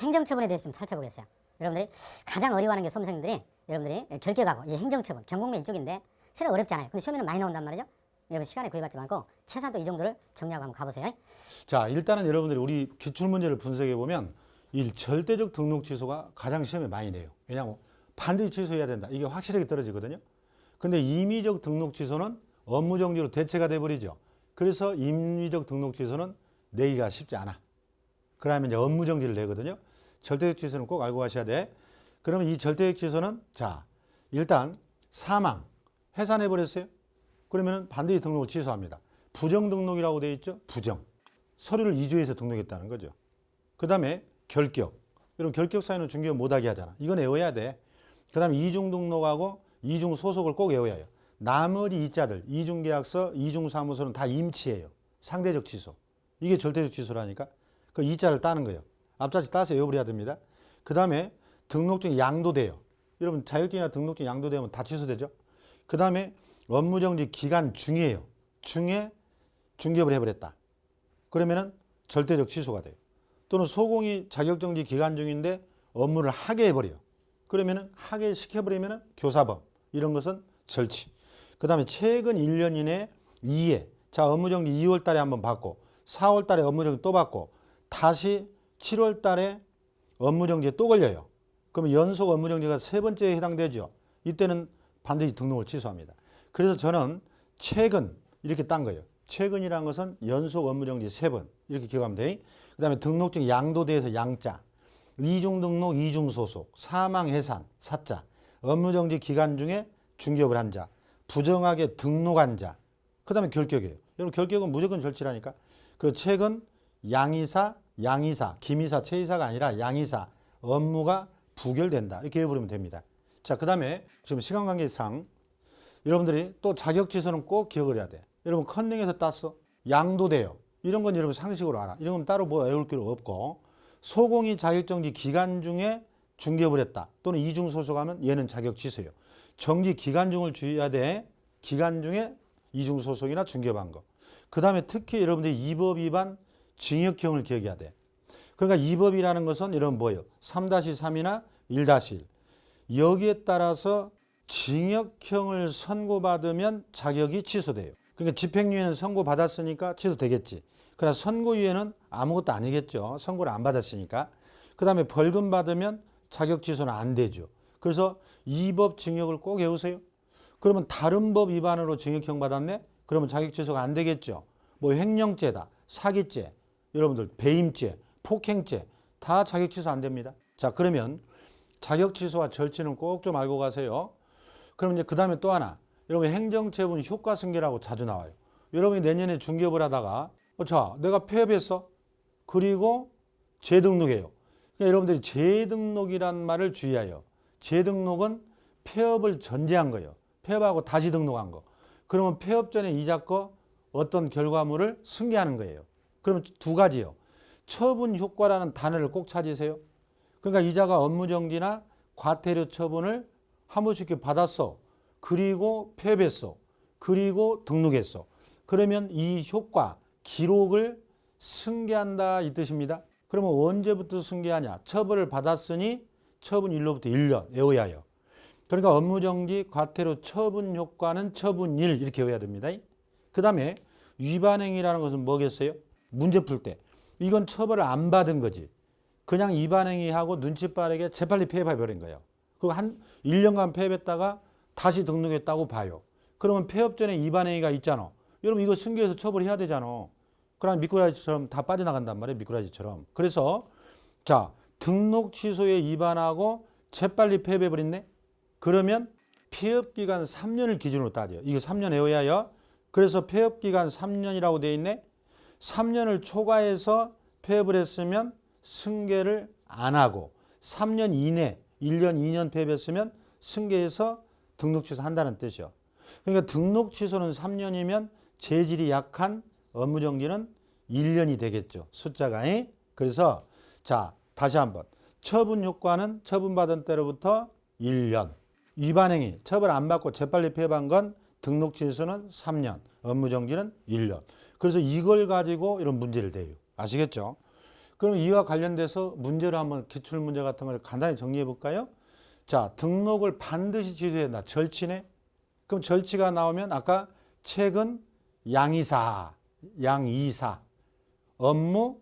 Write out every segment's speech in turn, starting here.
행정처분에 대해서 좀 살펴보겠어요. 여러분들이 가장 어려워하는 게 수험생들이 여러분들이 결격하고 이 행정처분, 경공면 이쪽인데 실은 어렵지 않아요. 근데 시험에는 많이 나온단 말이죠. 여러분 시간에 구애받지 말고 최소한 또 이 정도를 정리하고 한번 가보세요. 자, 일단은 여러분들이 우리 기출문제를 분석해 보면 이 절대적 등록 취소가 가장 시험에 많이 내요. 왜냐하면 반드시 취소해야 된다. 이게 확실하게 떨어지거든요. 근데 임의적 등록 취소는 업무정지로 대체가 돼버리죠. 그래서 임의적 등록 취소는 내기가 쉽지 않아. 그러면 이제 업무정지를 내거든요. 절대적 취소는 꼭 알고 가셔야 돼. 그러면 이 절대적 취소는 자, 일단 사망, 해산해버렸어요. 그러면 반드시 등록을 취소합니다. 부정등록이라고 되어 있죠. 부정. 서류를 이주해서 등록했다는 거죠. 그 다음에 결격. 여러분 결격 사유는 중개업 못하게 하잖아. 이건 외워야 돼. 그 다음에 이중등록하고 이중소속을 꼭 외워야 해요. 나머지 이자들, 이중계약서, 이중사무소는 다 임치예요. 상대적 취소. 이게 절대적 취소라니까. 그 이자를 따는 거예요. 앞자리 따서 외워버려야 됩니다. 그 다음에 등록증이 양도돼요. 여러분 자격증이나 등록증이 양도되면 다 취소되죠. 그 다음에 업무정지 기간 중이에요. 중에 중개업을 해버렸다. 그러면은 절대적 취소가 돼요. 또는 소공이 자격정지 기간 중인데 업무를 하게 해버려요. 그러면은 하게 시켜버리면은 교사범. 이런 것은 절치. 그 다음에 최근 1년 이내 이해. 자, 업무정지 2월 달에 한번 받고 4월 달에 업무정지 또 받고 다시 7월 달에 업무정지에 또 걸려요. 그러면 연속 업무정지가 세 번째에 해당되죠. 이때는 반드시 등록을 취소합니다. 그래서 저는 최근 이렇게 딴 거예요. 최근이라는 것은 연속 업무정지 3번 이렇게 기억하면 돼. 그 다음에 등록증 양도대에서 양자, 이중등록, 이중소속, 사망해산, 사자, 업무정지 기간 중에 중개업을 한 자, 부정하게 등록한 자, 그 다음에 결격이에요. 여러분 결격은 무조건 절치라니까. 그 최근 양이사, 김이사, 최이사가 아니라 양이사, 업무가 부결된다. 이렇게 해버리면 됩니다. 자, 그 다음에 지금 시간 관계상 여러분들이 또 자격 취소는 꼭 기억을 해야 돼. 여러분 컨닝에서 땄어. 양도돼요. 이런 건 여러분 상식으로 알아. 이런 건 따로 뭐 외울 필요 없고 소공이 자격정지 기간 중에 중개업을 했다. 또는 이중소속하면 얘는 자격 취소예요. 정지 기간 중을 주의해야 돼. 기간 중에 이중소속이나 중개업한 거. 그 다음에 특히 여러분들이 이 법 위반 징역형을 기억해야 돼. 그러니까 이 법이라는 것은 이런 뭐예요? 3-3이나 1-1. 여기에 따라서 징역형을 선고받으면 자격이 취소돼요. 그러니까 집행유예는 선고받았으니까 취소되겠지. 그러나 선고유예는 아무것도 아니겠죠. 선고를 안 받았으니까. 그 다음에 벌금 받으면 자격 취소는 안 되죠. 그래서 이 법 징역을 꼭 외우세요. 그러면 다른 법 위반으로 징역형 받았네? 그러면 자격 취소가 안 되겠죠. 뭐 횡령죄다, 사기죄, 여러분들 배임죄, 폭행죄 다 자격 취소 안 됩니다. 자, 그러면 자격 취소와 절치는 꼭 좀 알고 가세요. 그럼 이제 그 다음에 또 하나. 여러분 행정처분 효과승계라고 자주 나와요. 여러분이 내년에 중개업을 하다가 자, 내가 폐업했어. 그리고 재등록해요. 그러니까 여러분들이 재등록이란 말을 주의해요. 재등록은 폐업을 전제한 거예요. 폐업하고 다시 등록한 거. 그러면 폐업 전에 이자 거 어떤 결과물을 승계하는 거예요. 그러면 두 가지요. 처분 효과라는 단어를 꼭 찾으세요. 그러니까 이자가 업무정지나 과태료 처분을 한 번씩 받았어. 그리고 폐업했어. 그리고 등록했어. 그러면 이 효과, 기록을 승계한다 이 뜻입니다. 그러면 언제부터 승계하냐? 처벌을 받았으니 처분일로부터 1년 외워야 해요. 그러니까 업무정지, 과태료 처분 효과는 처분일 이렇게 외워야 됩니다. 그 다음에 위반행위라는 것은 뭐겠어요? 문제 풀 때. 이건 처벌을 안 받은 거지. 그냥 위반행위하고 눈치 빠르게 재빨리 폐업해버린 거예요. 그리고 한 1년간 폐업했다가 다시 등록했다고 봐요. 그러면 폐업 전에 위반행위가 있잖아. 여러분 이거 승계해서 처벌해야 되잖아. 그럼 미꾸라지처럼 다 빠져나간단 말이에요. 미꾸라지처럼. 그래서 자, 등록 취소에 위반하고 재빨리 폐업해버렸네. 그러면 폐업기간 3년을 기준으로 따져요. 이거 3년 외워야 해요. 그래서 폐업기간 3년이라고 되어 있네. 3년을 초과해서 폐업을 했으면 승계를 안 하고 3년 이내 1년, 2년 폐업했으면 승계해서 등록 취소한다는 뜻이요. 그러니까 등록 취소는 3년이면 재질이 약한 업무정지는 1년이 되겠죠. 숫자가. 그래서 자, 다시 한번. 처분 효과는 처분받은 때로부터 1년. 위반행위, 처벌 안 받고 재빨리 폐업한 건 등록 취소는 3년, 업무정지는 1년. 그래서 이걸 가지고 이런 문제를 내요. 아시겠죠? 그럼 이와 관련돼서 문제를 한번 기출문제 같은 걸 간단히 정리해 볼까요? 자, 등록을 반드시 취소해야 된다. 절치네. 그럼 절치가 나오면 아까 최근 양이사, 양이사, 업무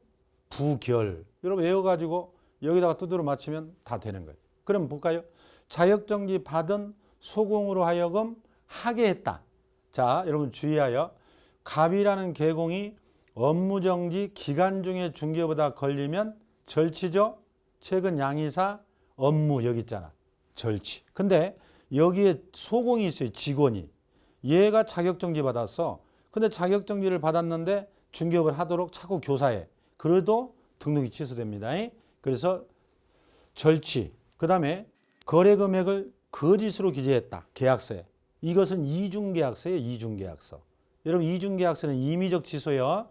부결. 여러분 외워가지고 여기다가 두드려 맞추면 다 되는 거예요. 그럼 볼까요? 자격정지 받은 소공으로 하여금 하게 했다. 자, 여러분 주의하여 갑이라는 계공이 업무정지 기간 중에 중개보다 걸리면 절치죠. 최근 양이사 업무 여기 있잖아. 절치. 근데 여기에 소공이 있어요. 직원이. 얘가 자격정지 받았어. 근데 자격정지를 받았는데 중개업을 하도록 자꾸 교사해. 그래도 등록이 취소됩니다. 그래서 절치. 그 다음에 거래 금액을 거짓으로 기재했다. 계약서에. 이것은 이중계약서예요. 이중계약서. 여러분 이중계약서는 임의적 취소요.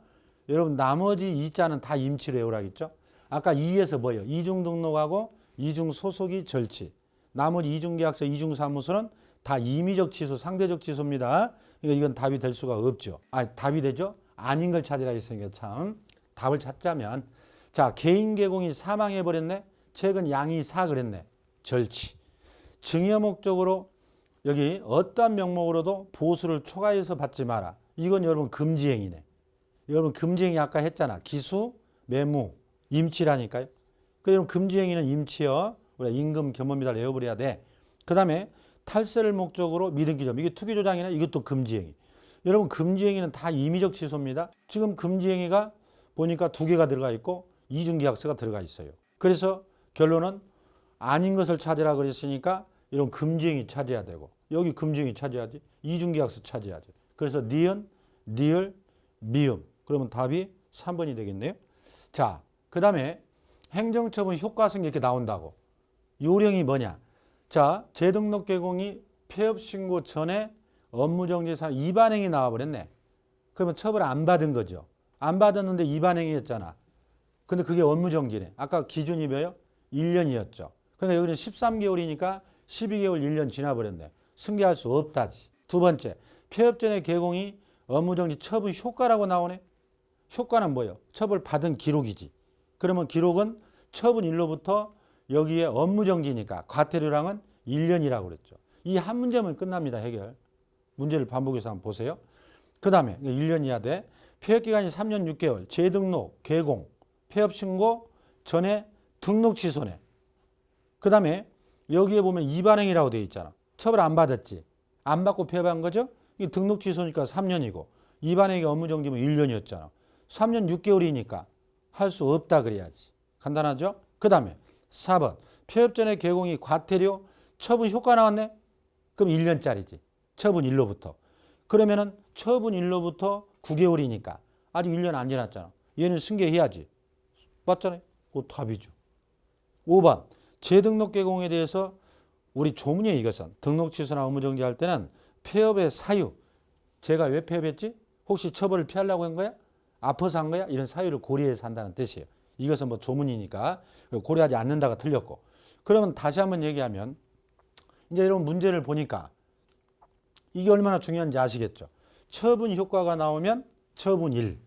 여러분 나머지 이자는 다 임치로 외우라겠죠. 아까 2에서 뭐예요? 이중등록하고 이중소속이 절치. 나머지 이중계약서, 이중사무소는 다 임의적 취소, 상대적 취소입니다. 그러니까 이건 답이 될 수가 없죠. 답이 되죠? 아닌 걸 찾으라 했으니까 참. 답을 찾자면 자, 개인 계공이 사망해버렸네. 최근 양이사 그랬네. 절치. 증여 목적으로 여기 어떠한 명목으로도 보수를 초과해서 받지 마라. 이건 여러분 금지행위네. 여러분 금지행위 아까 했잖아. 기수, 매무, 임치라니까요. 그럼 금지행위는 임치여. 우리가 임금 겸업이다 외워버려야 돼. 그 다음에 탈세를 목적으로 미등기점. 이게 투기조장이네. 이것도 금지행위. 여러분 금지행위는 다 임의적 취소입니다. 지금 금지행위가 보니까 2개가 들어가 있고 이중계약서가 들어가 있어요. 그래서 결론은 아닌 것을 찾으라 그랬으니까 이런 금지행위 찾아야 되고 여기 금지행위 찾아야지. 이중계약서 찾아야지. 그래서 니은, 니을, 미음. 그러면 답이 3번이 되겠네요. 자, 그 다음에 행정처분 효과성 이렇게 나온다고. 요령이 뭐냐. 자, 재등록 계공이 폐업신고 전에 업무정지상 위반행위 나와버렸네. 그러면 처벌 안 받은 거죠. 안 받았는데 위반행위였잖아. 근데 그게 업무정지네. 아까 기준이 뭐예요? 1년이었죠. 그러니까 여기는 13개월이니까 12개월 1년 지나버렸네. 승계할 수 없다지. 두 번째, 폐업 전에 계공이 업무정지 처분 효과라고 나오네. 효과는 뭐예요? 처벌 받은 기록이지. 그러면 기록은 처분일로부터 여기에 업무정지니까 과태료량은 1년이라고 그랬죠. 이 한 문제면 끝납니다. 해결. 문제를 반복해서 한번 보세요. 그 다음에 1년 이하 돼. 폐업기간이 3년 6개월. 재등록, 계공, 폐업신고 전에 등록 취소네. 그 다음에 여기에 보면 위반행위라고 되어 있잖아. 처벌 안 받았지. 안 받고 폐업한 거죠. 이 등록 취소니까 3년이고 위반행위가 업무정지면 1년이었잖아. 3년 6개월이니까 할 수 없다 그래야지. 간단하죠? 그 다음에 4번. 폐업 전에 계공이 과태료 처분 효과 나왔네? 그럼 1년짜리지. 처분일로부터. 그러면은 처분일로부터 9개월이니까 아직 1년 안 지났잖아. 얘는 승계해야지. 맞잖아요? 그거 답이죠. 5번. 재등록 계공에 대해서 우리 조문이에요. 이것은. 등록 취소나 업무정지 할 때는 폐업의 사유. 제가 왜 폐업했지? 혹시 처벌을 피하려고 한 거야? 아파서 한 거야? 이런 사유를 고려해서 한다는 뜻이에요. 이것은 뭐 조문이니까 고려하지 않는다가 틀렸고. 그러면 다시 한번 얘기하면 이제 이런 문제를 보니까 이게 얼마나 중요한지 아시겠죠? 처분 효과가 나오면 처분일.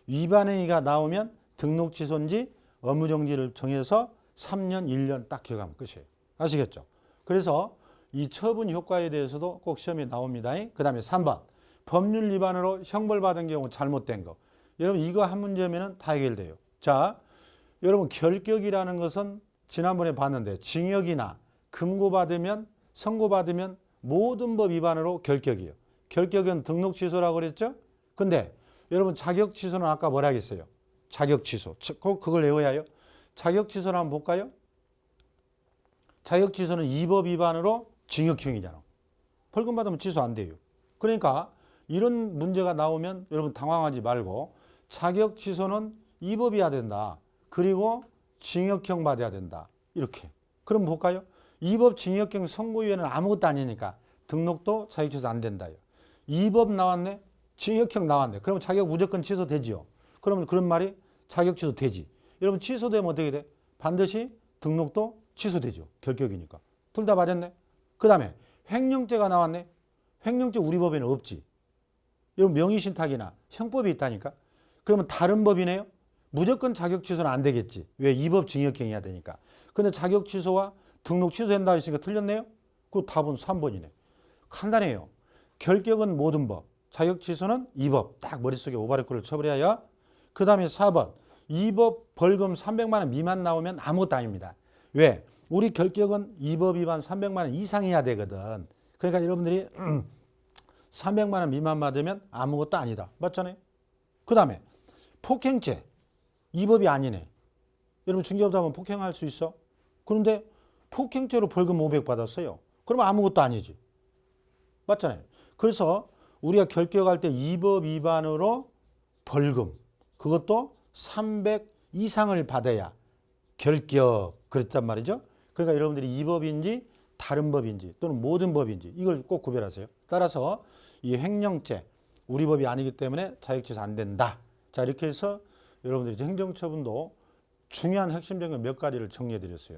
위반행위가 나오면 등록 취소인지 업무정지를 정해서 3년, 1년 딱 기억하면 끝이에요. 아시겠죠? 그래서 이 처분 효과에 대해서도 꼭 시험에 나옵니다. 그 다음에 3번. 법률 위반으로 형벌받은 경우 잘못된 거. 여러분 이거 한 문제면 다 해결돼요. 자, 여러분 결격이라는 것은 지난번에 봤는데 징역이나 금고받으면 선고받으면 모든 법 위반으로 결격이에요. 결격은 등록 취소라고 그랬죠? 근데 여러분 자격 취소는 아까 뭐라 했어요? 자격 취소. 꼭 그걸 외워야 해요. 자격 취소를 한번 볼까요? 자격 취소는 이 법 위반으로 징역형이잖아. 벌금 받으면 취소 안 돼요. 그러니까 이런 문제가 나오면 여러분 당황하지 말고 자격 취소는 이 법이어야 된다. 그리고 징역형 받아야 된다. 이렇게. 그럼 볼까요? 이 법 징역형 선고유예는 아무것도 아니니까 등록도 자격 취소 안 된다요. 이 법 나왔네? 징역형 나왔네. 그럼 자격 무조건 취소되지요. 그러면 그런 말이 자격 취소 되지. 여러분 취소되면 어떻게 돼? 반드시 등록도 취소되죠. 결격이니까. 둘 다 맞았네. 그 다음에 횡령죄가 나왔네. 횡령죄 우리 법에는 없지. 여러분 명의신탁이나 형법이 있다니까. 그러면 다른 법이네요. 무조건 자격 취소는 안 되겠지. 왜? 위법 징역행위가 되니까. 근데 자격 취소와 등록 취소된다 했으니까 틀렸네요? 그 답은 3번이네. 간단해요. 결격은 모든 법, 자격 취소는 이 법. 딱 머릿속에 오바리콜을 쳐버려야. 그 다음에 4번. 이 법 벌금 300만 원 미만 나오면 아무것도 아닙니다. 왜? 우리 결격은 이 법 위반 300만 원 이상이어야 되거든. 그러니까 여러분들이 300만 원 미만 받으면 아무것도 아니다. 맞잖아요? 그 다음에 폭행죄. 이 법이 아니네. 여러분 중개업자 하면 폭행할 수 있어? 그런데 폭행죄로 벌금 500 받았어요. 그러면 아무것도 아니지. 맞잖아요. 그래서 우리가 결격할 때 이 법 위반으로 벌금, 그것도 300 이상을 받아야 결격 그랬단 말이죠. 그러니까 여러분들이 이 법인지 다른 법인지 또는 모든 법인지 이걸 꼭 구별하세요. 따라서 이 횡령죄 우리 법이 아니기 때문에 자격취소 안 된다. 자, 이렇게 해서 여러분들이 행정처분도 중요한 핵심적인 몇 가지를 정리해 드렸어요.